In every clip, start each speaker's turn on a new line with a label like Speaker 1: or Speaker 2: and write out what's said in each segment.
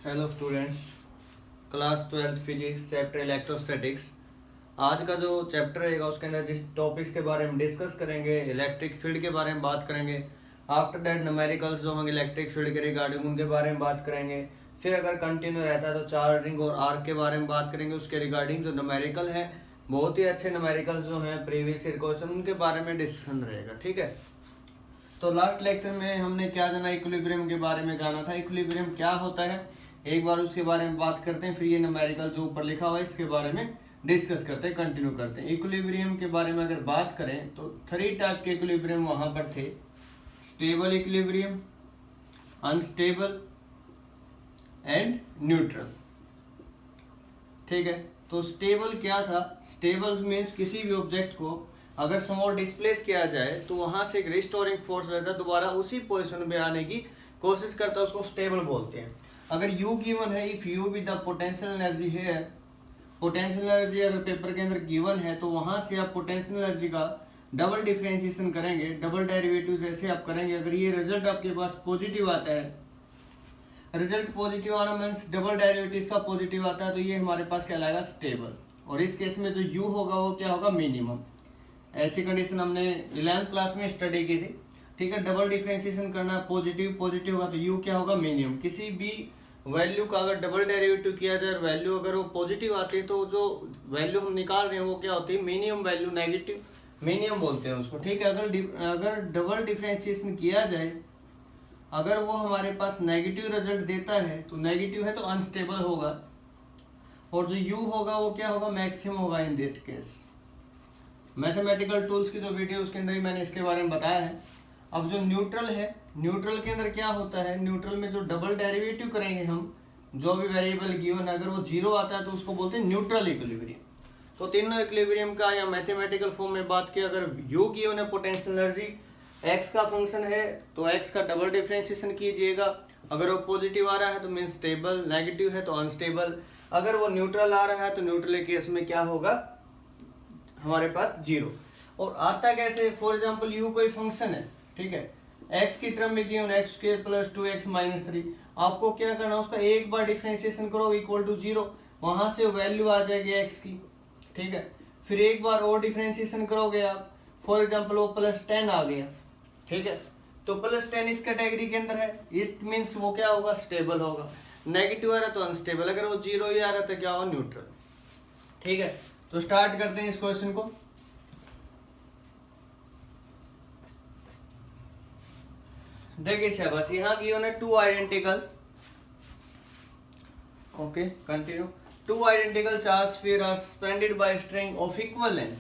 Speaker 1: Hello students, class 12th physics chapter electrostatics. आज का जो चैप्टर रहेगा उसके अंदर जिस टॉपिक्स के बारे में डिस्कस करेंगे, इलेक्ट्रिक फील्ड के बारे में बात करेंगे। आफ्टर दैट न्यूमेरिकल्स जो होंगे इलेक्ट्रिक फील्ड के रिगार्डिंग उनके बारे में बात करेंगे। फिर अगर कंटिन्यू रहता है तो चार्जिंग और आर्क के बारे में बात करेंगे। उसके रिगार्डिंग जो न्यूमेरिकल है, बहुत ही अच्छे न्यूमेरिकल्स जो हैं प्रीवियस ईयर क्वेश्चन, उनके बारे में डिस्कशन रहेगा। ठीक है, तो लास्ट लेक्चर में हमने क्या जाना, इक्विलिब्रियम के बारे में जाना था। इक्विलिब्रियम क्या होता है एक बार उसके बारे में बात करते हैं, फिर ये न्यूमेरिकल जो ऊपर लिखा हुआ है इसके बारे में डिस्कस करते हैं, कंटिन्यू करते हैं। इक्विलिब्रियम के बारे में अगर बात करें तो 3 टाइप के इक्विलिब्रियम वहां पर थे। Stable equilibrium, unstable and neutral. ठीक है, तो स्टेबल क्या था? स्टेबल मीन्स किसी भी ऑब्जेक्ट को अगर समवॉट डिस्प्लेस किया जाए तो वहां से एक रिस्टोरिंग फोर्स रहता है, दोबारा उसी पोजीशन में आने की कोशिश करता है, उसको स्टेबल बोलते हैं। अगर U गिवन है, इफ U भी द पोटेंशियल एनर्जी है, पोटेंशियल एनर्जी अगर पेपर के अंदर गिवन है तो वहां से आप पोटेंशियल एनर्जी का डबल डिफरेंशिएशन करेंगे, डबल डेरिवेटिव जैसे आप करेंगे। अगर ये रिजल्ट आपके पास पॉजिटिव आता है, रिजल्ट पॉजिटिव आना मीन्स डबल डेरिवेटिव का पॉजिटिव आता है, तो ये हमारे पास कहलाएगा स्टेबल। और इस केस में जो U होगा वो क्या होगा? मिनिमम। ऐसी कंडीशन हमने 11th क्लास में स्टडी की थी। ठीक है, डबल डिफरेंशिएशन करना, पॉजिटिव पॉजिटिव होगा तो U क्या होगा? मिनिमम। किसी भी वैल्यू का अगर डबल डेरिवेटिव किया जाए, वैल्यू अगर वो पॉजिटिव आती है तो जो वैल्यू हम निकाल रहे हैं वो क्या होती है? मिनिमम वैल्यू, नेगेटिव मिनिमम बोलते हैं उसको। ठीक है, अगर डबल डिफरेंशिएशन किया जाए, अगर वो हमारे पास नेगेटिव रिजल्ट देता है तो नेगेटिव है तो अनस्टेबल होगा, और जो U होगा वो क्या होगा? मैक्सिमम होगा in that case. Mathematical tools की जो वीडियो उसके अंदर ही मैंने इसके बारे में बताया है। अब जो न्यूट्रल है, न्यूट्रल के अंदर क्या होता है? न्यूट्रल में जो डबल डेरिवेटिव करेंगे हम, जो भी वेरिएबल गिवन अगर वो जीरो आता है तो उसको बोलते हैं न्यूट्रल इक्विलिब्रियम। तो तीनों इक्विलिब्रियम का या मैथमेटिकल फॉर्म में बात की, अगर U गिवन है पोटेंशियल एनर्जी, x का फंक्शन है तो x का डबल डिफरेंशिएशन कीजिएगा। अगर वो पॉजिटिव आ रहा है तो मीन स्टेबल, नेगेटिव है तो अनस्टेबल। अगर वो न्यूट्रल आ रहा है तो न्यूट्रल केस में क्या होगा? हमारे पास जीरो। और आता कैसे? फॉर एग्जाम्पल U कोई फंक्शन है, ठीक है, x की टर्म में given x square plus 2x minus 3। आपको क्या करना है? उसका एक बार डिफरेंशिएशन करो इक्वल टू जीरो, वहां से वैल्यू आ जाएगी x की। ठीक है, फिर एक बार और डिफरेंशिएशन करोगे आप, फॉर एग्जाम्पल वो प्लस 10 आ गया। ठीक है, तो प्लस 10 इस कैटेगरी के अंदर है, इस मीन्स वो क्या होगा? स्टेबल होगा। नेगेटिव आ रहा तो अनस्टेबल, अगर वो जीरो ही आ रहा तो क्या होगा? न्यूट्रल। ठीक है, तो स्टार्ट करते हैं इस क्वेश्चन को। देखिए शाबाश, यहाँ की है two identical, okay continue. Two identical charge sphere are suspended by string of equal length.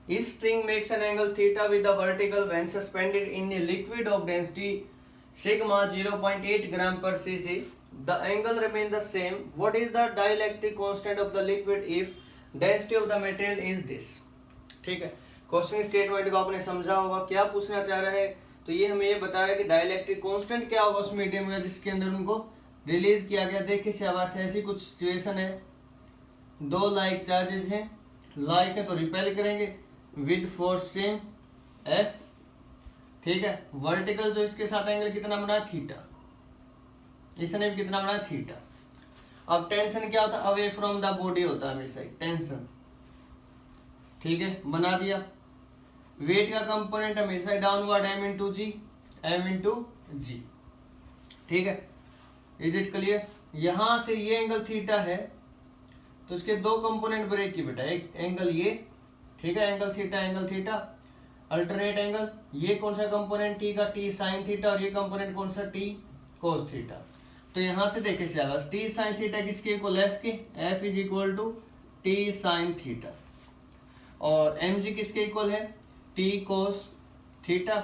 Speaker 1: Each string makes an angle theta with the vertical when suspended in a liquid of density sigma 0.8 gram per cc. The angle remains the same. What is the dielectric constant of the liquid if density of the material is this? ठीक है, question statement को आपने समझा होगा। क्या पूछना चाह रहा है? तो ये हमें ये बता रहा है कि डाइलेक्ट्रिक कांस्टेंट क्या होगा उस मीडियम का जिसके अंदर उनको रिलीज किया गया। देखिए शाबाश, ऐसी कुछ सिचुएशन है, दो लाइक चार्जेस हैं, लाइक है तो रिपेल करेंगे विद फोर्स सेम F। ठीक है, वर्टिकल जो इसके साथ एंगल कितना बना है? थीटा। इसने भी कितना बना है? थीटा। अब टेंशन क्या होता है? अवे फ्रॉम द बॉडी होता है हमेशा टेंशन। ठीक है, बना दिया। वेट का कंपोनेंट हमेशा डाउनवर्ड m इंटू जी, m इंटू जी। ठीक है, इज इट क्लियर? यहां से ये एंगल थीटा है तो इसके दो कंपोनेंट ब्रेक की बेटा, एक एंगल ये, ठीक है, एंगल थीटा, अल्टरनेट एंगल। ये कौन सा कंपोनेंट? टी का, टी साइन थीटा, और ये कंपोनेंट कौन सा? T cos theta. तो यहां से देखे से आगा टी साइन थीटा किसके इक्वल? एफ के, F is equal to T sine theta. और एम जी किसके इक्वल है? T cos theta.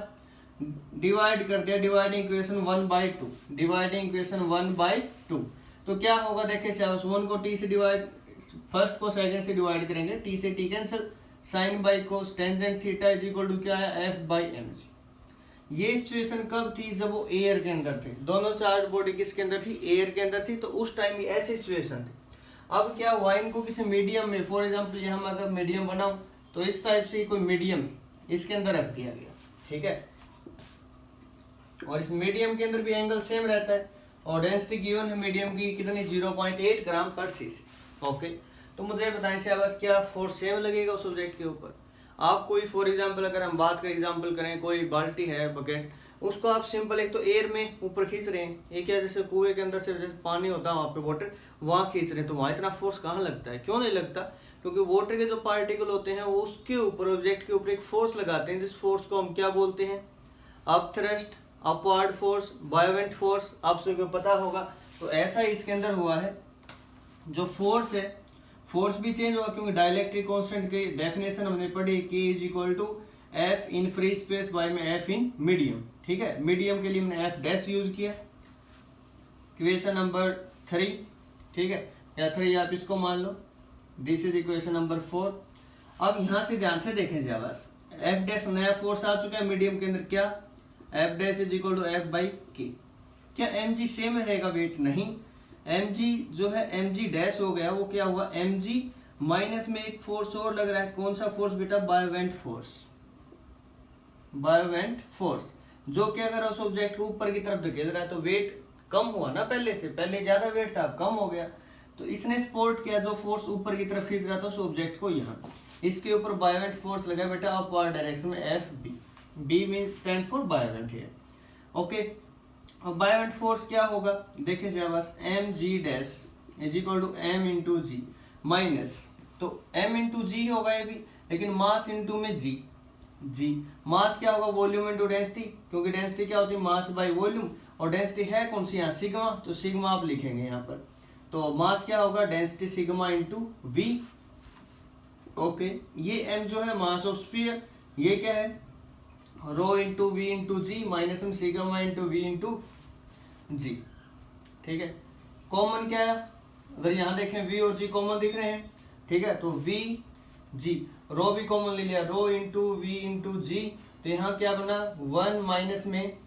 Speaker 1: डिवाइड कर दिया, डिवाइडिंग इक्वेशन 1/2, डिवाइडिंग इक्वेशन 1/2। तो क्या होगा? देखिए से 1 को टी से डिवाइड, फर्स्ट को सेकंड से डिवाइड करेंगे, टी से T cancel, sine by cos, tangent theta is equal to क्या है? F by M G. ये सिचुएशन कब थी? जब वो एयर के अंदर थे, दोनों चार्ज बॉडी किसके अंदर थी? एयर के अंदर थी। तो उस टाइम भी ऐसी सिचुएशन थी। अब क्या हुआ? इनको किसी मीडियम में, फॉर एग्जाम्पल ये हम अगर मीडियम बनाऊं तो इस टाइप से कोई मीडियम इसके अंदर रख दिया गया। ठीक है, और इस मीडियम के अंदर भी एंगल सेम रहता है, और डेंसिटी गिवन है मीडियम की कितनी 0.8 ग्राम पर सीसी। ओके, तो मुझे बताएं शाबाश क्या फोर्स सेम लगेगा उस ऑब्जेक्ट के ऊपर। आप कोई फॉर एग्जांपल अगर हम बात करें एग्जांपल करें कोई बाल्टी है बकेट, उसको आप सिंपल एक तो एयर में ऊपर खींच रहे हैं, ये क्या जैसे कुएं के अंदर से जैसे पानी होता है वहाँ पे वाटर वहाँ खींच रहे हैं, तो वहाँ इतना फोर्स कहाँ लगता है, क्यों नहीं लगता, क्योंकि वाटर के जो पार्टिकल होते हैं वो उसके ऊपर ऑब्जेक्ट के ऊपर एक फोर्स लगाते हैं, जिस फोर्स को हम क्या बोलते हैं up thrust, upward force, buoyant force, आप सबको पता होगा। तो ऐसा ही इसके अंदर हुआ है, जो फोर्स है फोर्स भी चेंज होगा क्योंकि डाइलेक्ट्रिक कांस्टेंट की डेफिनेशन हमने पढ़ी K is equal to F in free space by में एफ इन मीडियम। ठीक है, मीडियम के लिए हमने एफ डैश यूज किया, इक्वेशन नंबर 3। ठीक है, या 3 आप इसको मान लो, दिस इज इक्वेशन नंबर 4। अब यहां से ध्यान से देखें जी, बस एफ डैश नया फोर्स आ चुका है मीडियम के अंदर, क्या F dash is equal to F by K. क्या एम जी सेम रहेगा वेट, नहीं, एम जी जो है एम जी डैश हो गया, वो क्या हुआ एम जी माइनस में एक फोर्स और लग रहा है, कौन सा फोर्स बेटा बायोवेंट फोर्स, बायोवेंट फोर्स, जो कि अगर उस ऑब्जेक्ट को ऊपर की तरफ धकेल रहा है तो वेट कम हुआ ना पहले से, पहले ज्यादा वेट था अब कम हो गया, तो इसने सपोर्ट किया, जो फोर्स ऊपर की तरफ खींच रहा था उस ऑब्जेक्ट को, यहाँ इसके ऊपर बायोवेंट फोर्स लगा बेटा अपवर्ड डायरेक्शन में F B, B mean stand for buoyant है। ओके, अब बायोवेंट फोर्स क्या होगा देखिए जरा बस, M G dash is equal to M into G minus, तो एम इंटू जी होगा ये भी, लेकिन मास इंटू में जी, जी मास क्या होगा वॉल्यूम इंटू डेंसिटी, क्योंकि डेंसिटी क्या होती है मास बाय वॉल्यूम, और डेंसिटी है कौन सी यहाँ सिग्मा, तो सिग्मा आप लिखेंगे यहाँ पर, तो मास क्या होगा density sigma into V. Okay, ये एम जो है मास ऑफ स्फीयर, ये क्या है rho into V into G minus में sigma into V into G. ठीक है, कॉमन क्या है, अगर यहाँ देखें वी और जी कॉमन दिख रहे हैं, ठीक है, तो वी जी, रो भी कॉमन ले लिया, रो इंटू वी इंटू जी, तो यहाँ क्या बना 1 माइनस में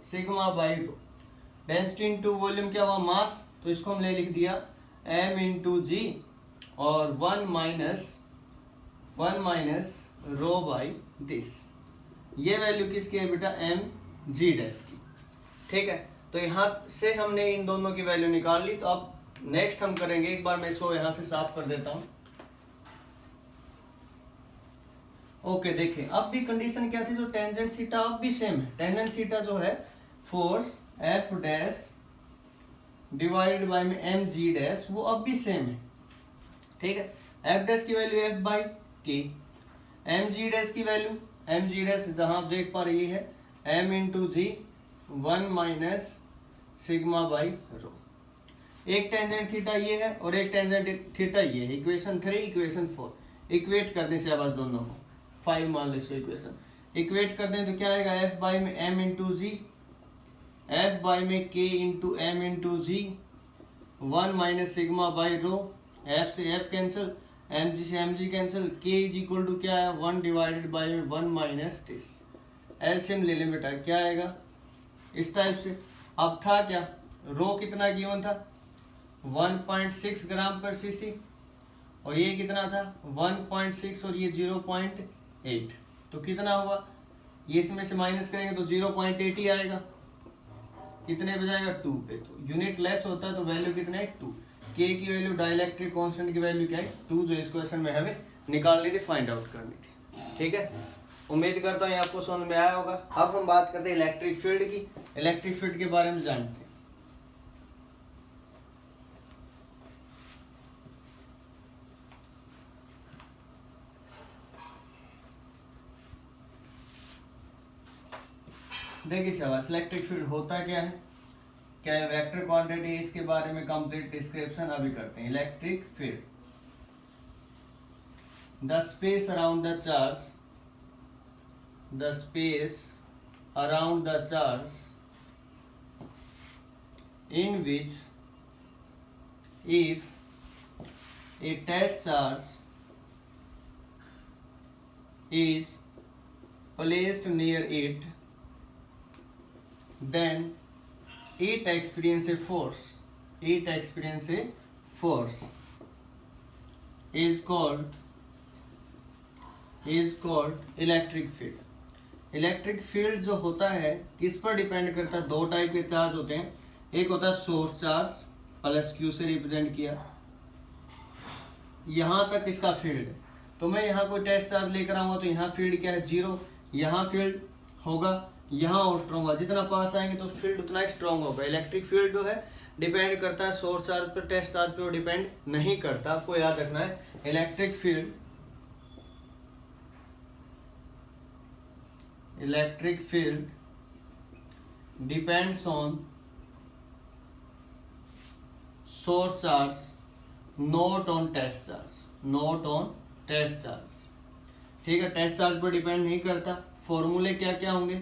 Speaker 1: sigma by row, density into volume क्या हुआ मास, तो इसको हमने लिख दिया एम इंटू जी, और 1 माइनस रो बाई दिस, ये वैल्यू किसकी है बेटा एम जी डैश की। ठीक है, तो यहाँ से हमने इन दोनों की वैल्यू निकाल ली, तो अब नेक्स्ट हम करेंगे, एक बार मैं इसको यहाँ से साफ कर देता हूँ। ओके, देखिए अब भी कंडीशन क्या थी, जो टेंजेंट थीटा अब भी सेम है, टेंजेंट थीटा जो है force F dash divided by में एम जी डैश, वो अब भी सेम है। ठीक है, एफ डैश की value F by K, M G dash की वैल्यू एम जी डैश जहां आप देख पा रही है M into G 1 minus sigma by rho, एक टेंजेंट थीटा ये है और एक टेंजेंट थीटा ये है, इक्वेशन 3 इक्वेशन 4, इक्वेट कर दें शाबाश दोनों को, 5 मान लो इसको इक्वेशन, इक्वेट कर दें तो क्या आएगा एफ बाई में M into G, F by में K into M into G, 1 minus sigma by rho, F से एफ कैंसिल, एम जी से M G cancel, K is equal to क्या है 1 divided by 1 minus this, LCM ले लें बेटा क्या आएगा इस टाइप से। अब था क्या, रो कितना गिवन था 1.6 ग्राम पर सीसी, और ये कितना था 1.6 और ये 0.8, तो कितना हुआ, ये इसमें से माइनस करेंगे तो 0.8 ही आएगा, कितने पे जाएगा 2 पे, तो यूनिट लेस होता है तो वैल्यू कितना है 2, के की वैल्यू डाइलेक्ट्रिक कांस्टेंट की वैल्यू क्या है 2, जो इस क्वेश्चन में हमें निकालनी थी, फाइंड आउट करनी थी। ठीक है, उम्मीद करता हूँ ये आपको समझ में आया होगा। अब हम बात करते हैं इलेक्ट्रिक फील्ड की, इलेक्ट्रिक फील्ड के बारे में जानते हैं। देखिए शाबाश, इलेक्ट्रिक फील्ड होता क्या है, क्या है वेक्टर क्वांटिटी, इसके बारे में कंप्लीट डिस्क्रिप्शन अभी करते हैं। Electric field, the space around the charge, the space around the charge in which if a test charge is placed near it, then it experiences a force, it experiences a force is called electric field. Electric field जो होता है किस पर depend करता है, दो type के charge होते हैं, एक होता है सोर्स चार्ज प्लस क्यू से रिप्रेजेंट किया, यहां तक इसका फील्ड है। तो मैं यहाँ कोई टेस्ट चार्ज लेकर आऊंगा तो यहाँ फील्ड क्या है, 0, यहाँ फील्ड होगा, यहाँ और स्ट्रॉन्ग होगा, जितना पास आएंगे तो फील्ड उतना ही स्ट्रॉन्ग होगा। इलेक्ट्रिक फील्ड जो है डिपेंड करता है सोर्स चार्ज पर, टेस्ट चार्ज पर डिपेंड नहीं करता, आपको याद रखना है। Electric field depends on source charge, not on test charge, ठीक है। टेस्ट चार्ज पर डिपेंड नहीं करता। फॉर्मूले क्या क्या होंगे,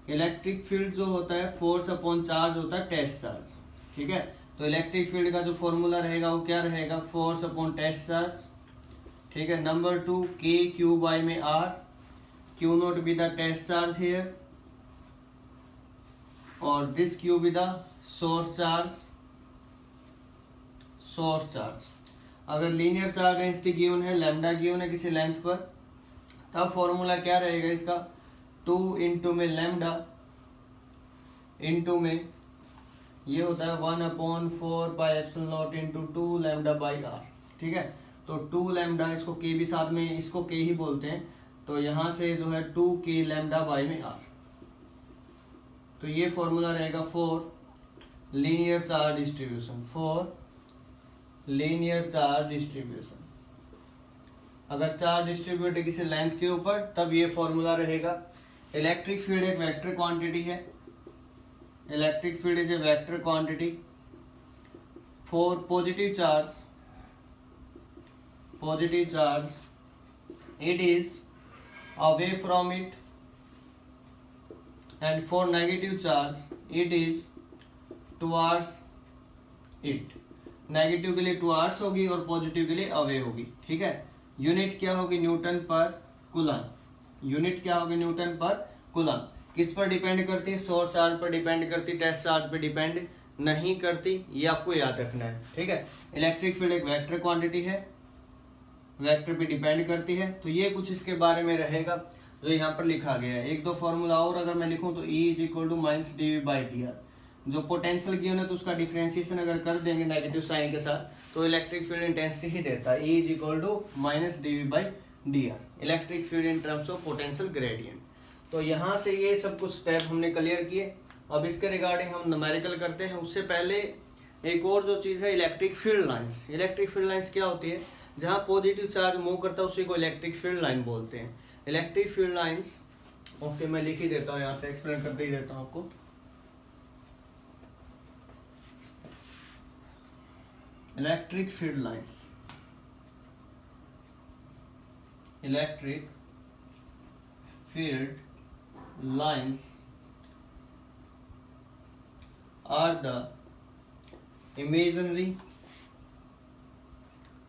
Speaker 1: इलेक्ट्रिक फील्ड जो होता है फोर्स अपॉन चार्ज होता है टेस्ट चार्ज, ठीक है। तो इलेक्ट्रिक फील्ड का जो फॉर्मूला रहेगा वो क्या रहेगा, फोर्स अपॉन टेस्ट चार्ज, ठीक है। नंबर 2 के क्यू बाई में R, Q naught be the test charge here और this Q be the source charge. अगर लीनियर चार्ज डेंसिटी गिवन है, लैम्डा गिवन है किसी लेंथ पर, तब फॉर्मूला क्या रहेगा इसका, 2 इंटू में लैम्डा इंटू में ये होता है 1/4 by epsilon naught into 2 lambda by R, ठीक है। तो 2 लैम्डा, इसको के भी साथ में, इसको के ही बोलते हैं, तो यहां से जो है 2 के लैम्डा बाई में आर। तो ये फॉर्मूला रहेगा फॉर लीनियर चार्ज डिस्ट्रीब्यूशन, अगर चार्ज डिस्ट्रीब्यूट है किसी लेंथ के ऊपर तब ये फॉर्मूला रहेगा। इलेक्ट्रिक फील्ड एक वेक्टर क्वांटिटी है, electric field is a vector quantity for positive charge it is away from it and for negative charge it is towards it। Negative के लिए टुवार्ड्स होगी और पॉजिटिव के लिए अवे होगी, ठीक है। यूनिट क्या होगी, न्यूटन पर कूलम। किस पर डिपेंड करती है, सोर्स चार्ज पर डिपेंड करती, टेस्ट चार्ज पर डिपेंड नहीं करती, ये आपको याद रखना है, ठीक है। इलेक्ट्रिक फील्ड एक वेक्टर क्वांटिटी है, वेक्टर पे डिपेंड करती है। तो ये कुछ इसके बारे में रहेगा जो यहाँ पर लिखा गया है। एक दो फॉर्मूला और अगर मैं लिखूं तो E is equal to minus dV/dr। जो पोटेंशियल गिवन है तो उसका डिफरेंशिएशन अगर कर देंगे नेगेटिव साइन के साथ तो इलेक्ट्रिक फील्ड इंटेंसिटी ही देता है, E is equal to minus dV/dr, electric field in terms of potential gradient. तो यहाँ से ये सब कुछ स्टेप हमने क्लियर किए। अब इसके रिगार्डिंग हम न्यूमेरिकल करते हैं। उससे पहले एक और जो चीज़ है, electric field lines. Electric field lines क्या होती है, जहाँ पॉजिटिव चार्ज मूव करता है उसी को इलेक्ट्रिक फील्ड लाइन बोलते हैं। इलेक्ट्रिक फील्ड लाइंस, ओके मैं लिख ही देता हूँ, यहाँ से एक्सप्लेन करते ही देता हूँ आपको। Electric field lines are the imaginary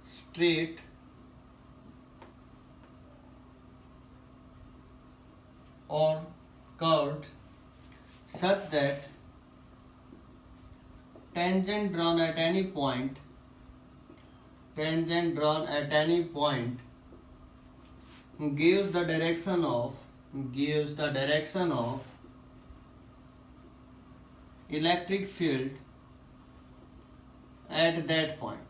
Speaker 1: straight or curved such that tangent drawn at any point gives the direction of electric field at that point।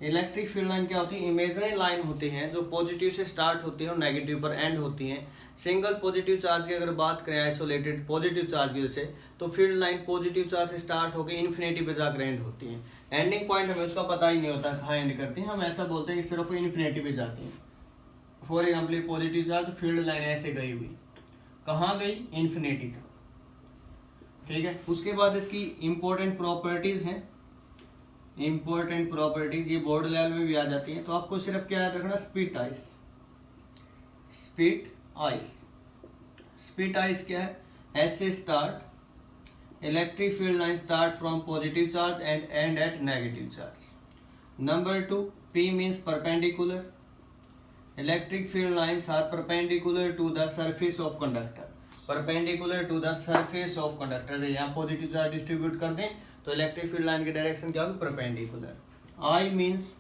Speaker 1: Electric field line क्या होती है, इमेजिनरी लाइन होती हैं जो पॉजिटिव से start होती है और नेगेटिव पर एंड होती हैं। सिंगल पॉजिटिव चार्ज की अगर बात करें, आइसोलेटेड पॉजिटिव चार्ज की वजह से, तो फील्ड लाइन पॉजिटिव चार्ज से स्टार्ट होकर इन्फिनिटी पे जाकर एंड होती है। एंडिंग पॉइंट हमें उसका पता ही नहीं होता कहाँ एंड करती हैं, हम ऐसा बोलते हैं कि सिर्फ इन्फिनिटी पे जाती हैं। For example positive charge field line ऐसे गई हुई, कहाँ गई, इन्फिनिटी तक, ठीक है। उसके बाद इसकी इंपॉर्टेंट प्रॉपर्टीज हैं, ये बोर्ड लेवल में भी आ जाती हैं। तो आपको सिर्फ क्या याद रखना, स्प्लिट आइस क्या है, ऐसे start electric field line start from positive charge and end at negative charge. Number 2, P means perpendicular. Electric field lines are perpendicular to the surface of conductor। यहाँ पॉजिटिव चार्ज डिस्ट्रीब्यूट कर दें तो इलेक्ट्रिक फील्ड लाइन की direction क्या होगी, perpendicular. I means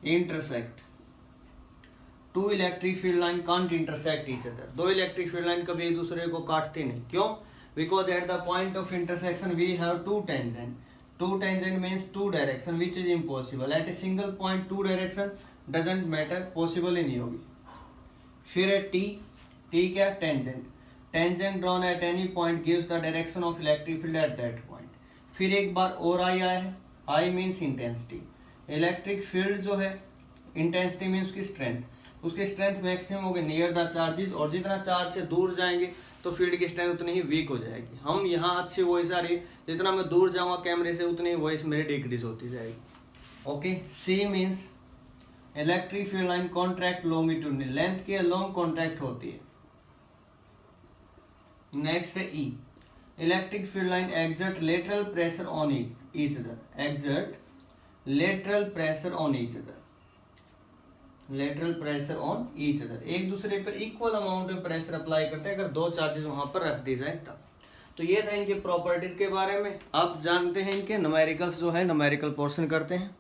Speaker 1: intersect. Two electric field line can't intersect each other. दो इलेक्ट्रिक फील्ड लाइन कभी एक दूसरे को काटते नहीं, क्यों, because at the point of intersection we have two tangent means two direction which is impossible at a single point two direction doesn't matter, possible ही नहीं होगी। फिर है t क्या, tangent drawn at any point gives the direction of electric field at that point. फिर एक बार और आई आया है, I means intensity, electric field जो है इंटेंसिटी मीन्स उसकी स्ट्रेंथ, उसकी स्ट्रेंथ मैक्सिमम होगी नियर द चार्जेस, और जितना चार्ज से दूर जाएंगे तो फील्ड की स्ट्रेंथ उतनी ही वीक हो जाएगी। हम यहाँ अच्छी वॉइस आ रही है, जितना मैं दूर जाऊँगा कैमरे से उतनी ही वॉइस मेरी डिक्रीज होती जाएगी। Okay, C means electric field line contract longitudinal, length की लॉन्ग कॉन्ट्रैक्ट होती है। नेक्स्ट है E, electric field line exert lateral pressure on each other, exert lateral pressure on each other, lateral pressure on each other, एक दूसरे पर equal amount में pressure apply करते हैं अगर दो चार्जेस वहां पर रख दी जाए तब। तो ये था इनके प्रॉपर्टीज के बारे में। आप जानते हैं इनके न्यूमेरिकल्स जो है न्यूमेरिकल पोर्शन करते हैं।